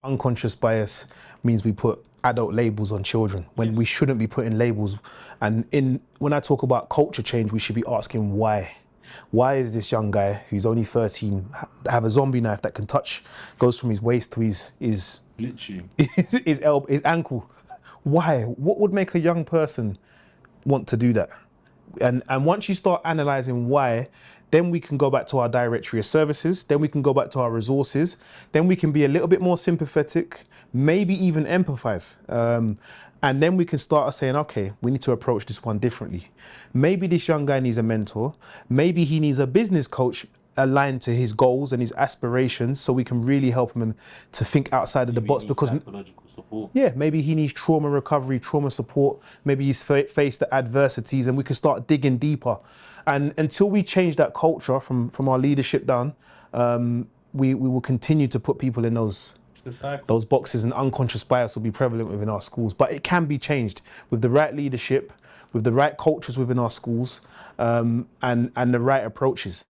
Unconscious bias means we put adult labels on children when we shouldn't be putting labels. And when I talk about culture change, we should be asking why. Why is this young guy who's only 13 have a zombie knife that can goes from his waist to his literally his ankle? Why? What would make a young person want to do that? And once you start analysing why, then we can go back to our directory of services, then we can go back to our resources, then we can be a little bit more sympathetic, maybe even empathise. And then we can start saying, okay, we need to approach this one differently. Maybe this young guy needs a mentor. Maybe he needs a business coach aligned to his goals and his aspirations, so we can really help him to think outside of the box. Because psychological support. Yeah, maybe he needs trauma recovery, trauma support. Maybe he's faced the adversities, and we can start digging deeper. And until we change that culture from our leadership down, we will continue to put people in those boxes, and unconscious bias will be prevalent within our schools. But it can be changed with the right leadership, with the right cultures within our schools, and the right approaches.